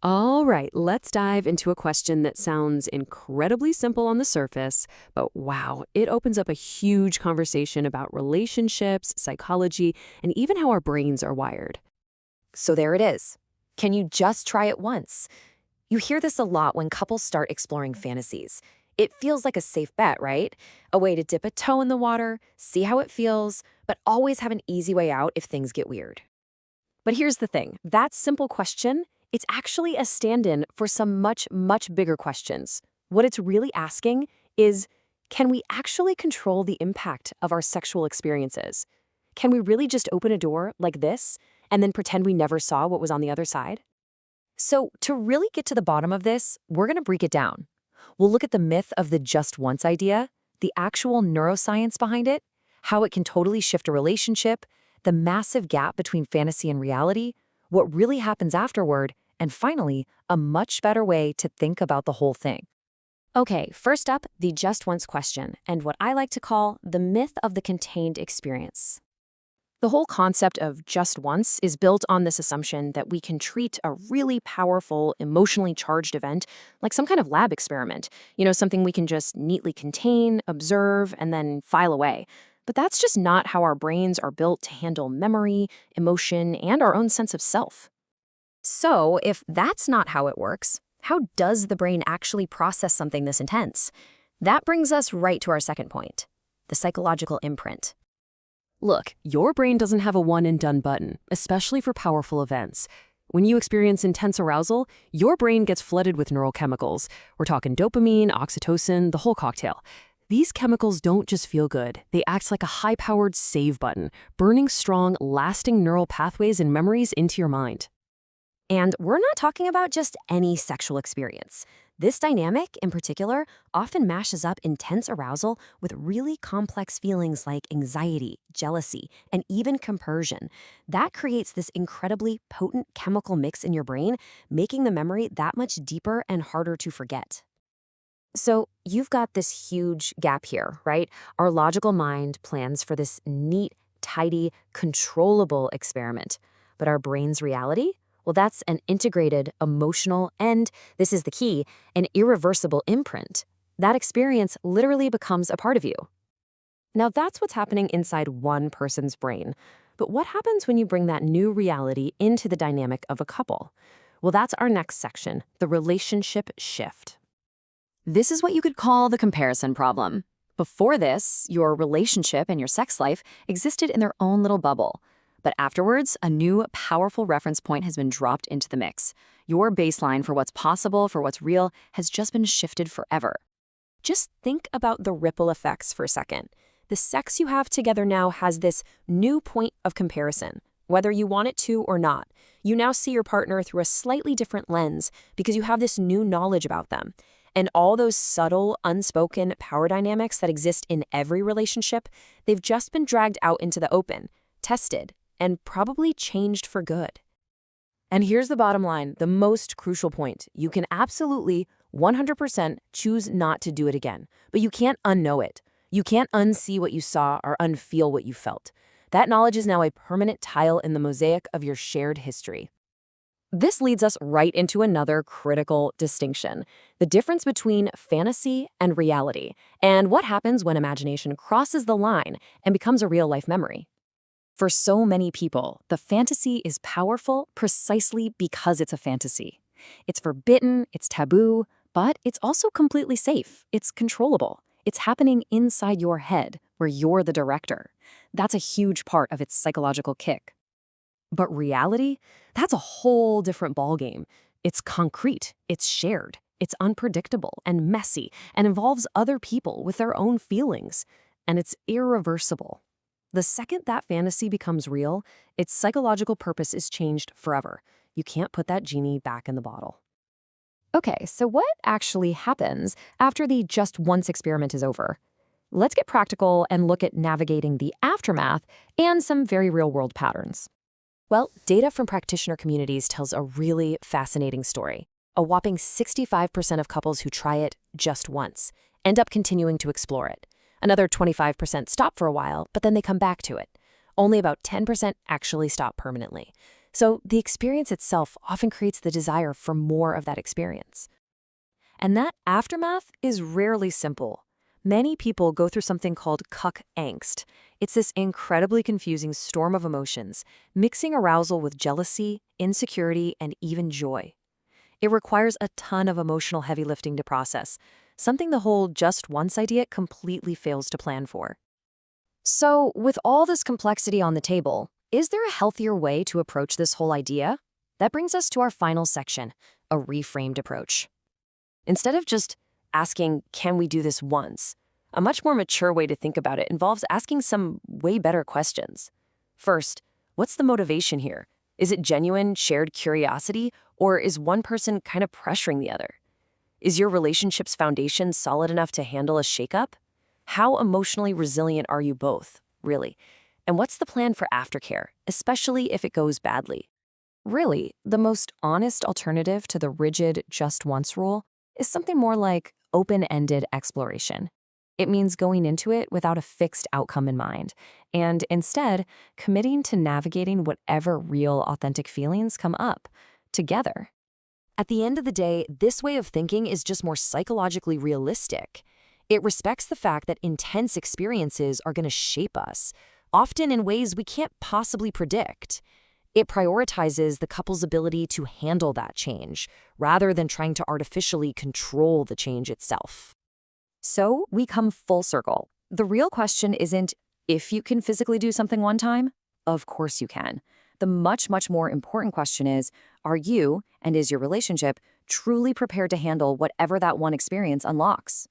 All right, let's dive into a question that sounds incredibly simple on the surface, but wow, it opens up a huge conversation about relationships, psychology, and even how our brains are wired. So there it is. Can you just try it once? You hear this a lot when couples start exploring fantasies. It feels like a safe bet, right? A way to dip a toe in the water, see how it feels, but always have an easy way out if things get weird. But here's the thing, that simple question, it's actually a stand-in for some much bigger questions. What it's really asking is, can we actually control the impact of our sexual experiences? Can we really just open a door like this and then pretend we never saw what was on the other side? So to really get to the bottom of this, we're going to break it down. We'll look at the myth of the just once idea, the actual neuroscience behind it, how it can totally shift a relationship, the massive gap between fantasy and reality, what really happens afterward, and finally, a much better way to think about the whole thing. Okay, first up, the just once question, and what I like to call the myth of the contained experience. The whole concept of just once is built on this assumption that we can treat a really powerful, emotionally charged event like some kind of lab experiment, something we can just neatly contain, observe, and then file away. But that's just not how our brains are built to handle memory, emotion, and our own sense of self. So, if that's not how it works, how does the brain actually process something this intense? That brings us right to our second point, the psychological imprint. Look, your brain doesn't have a one-and-done button, especially for powerful events. When you experience intense arousal, your brain gets flooded with neurochemicals. We're talking dopamine, oxytocin, the whole cocktail. These chemicals don't just feel good. They act like a high-powered save button, burning strong, lasting neural pathways and memories into your mind. And we're not talking about just any sexual experience. This dynamic, in particular, often mashes up intense arousal with really complex feelings like anxiety, jealousy, and even compersion. That creates this incredibly potent chemical mix in your brain, making the memory that much deeper and harder to forget. So you've got this huge gap here, right? Our logical mind plans for this neat, tidy, controllable experiment. But our brain's reality? Well, that's an integrated, emotional, and, this is the key, an irreversible imprint. That experience literally becomes a part of you. Now, that's what's happening inside one person's brain. But what happens when you bring that new reality into the dynamic of a couple? Well, that's our next section, the relationship shift. This is what you could call the comparison problem. Before this, your relationship and your sex life existed in their own little bubble. But afterwards, a new, powerful reference point has been dropped into the mix. Your baseline for what's possible, for what's real, has just been shifted forever. Just think about the ripple effects for a second. The sex you have together now has this new point of comparison. Whether you want it to or not, you now see your partner through a slightly different lens because you have this new knowledge about them. And all those subtle, unspoken power dynamics that exist in every relationship, they've just been dragged out into the open, tested, and probably changed for good. And here's the bottom line, the most crucial point. You can absolutely, 100% choose not to do it again, but you can't unknow it. You can't unsee what you saw or unfeel what you felt. That knowledge is now a permanent tile in the mosaic of your shared history. This leads us right into another critical distinction, the difference between fantasy and reality, and what happens when imagination crosses the line and becomes a real-life memory. For so many people, the fantasy is powerful precisely because it's a fantasy. It's forbidden, it's taboo, but it's also completely safe. It's controllable. It's happening inside your head, where you're the director. That's a huge part of its psychological kick. But reality? That's a whole different ballgame. It's concrete, it's shared, it's unpredictable and messy, and involves other people with their own feelings. And it's irreversible. The second that fantasy becomes real, its psychological purpose is changed forever. You can't put that genie back in the bottle. Okay, so what actually happens after the just once experiment is over? Let's get practical and look at navigating the aftermath and some very real-world patterns. Well, data from practitioner communities tells a really fascinating story. A whopping 65% of couples who try it just once end up continuing to explore it. Another 25% stop for a while, but then they come back to it. Only about 10% actually stop permanently. So the experience itself often creates the desire for more of that experience. And that aftermath is rarely simple. Many people go through something called cuck angst. It's this incredibly confusing storm of emotions, mixing arousal with jealousy, insecurity, and even joy. It requires a ton of emotional heavy lifting to process, something the whole just once idea completely fails to plan for. So, with all this complexity on the table, is there a healthier way to approach this whole idea? That brings us to our final section, a reframed approach. Instead of just asking, can we do this once? A much more mature way to think about it involves asking some way better questions. First, what's the motivation here? Is it genuine, shared curiosity, or is one person kind of pressuring the other? Is your relationship's foundation solid enough to handle a shakeup? How emotionally resilient are you both, really? And what's the plan for aftercare, especially if it goes badly? Really, the most honest alternative to the rigid just once rule is something more like open-ended exploration. It means going into it without a fixed outcome in mind, and instead committing to navigating whatever real, authentic feelings come up together. At the end of the day, this way of thinking is just more psychologically realistic. It respects the fact that intense experiences are going to shape us, often in ways we can't possibly predict. It prioritizes the couple's ability to handle that change, rather than trying to artificially control the change itself. So we come full circle. The real question isn't if you can physically do something one time. Of course you can. The much, much more important question is, are you, and is your relationship, truly prepared to handle whatever that one experience unlocks?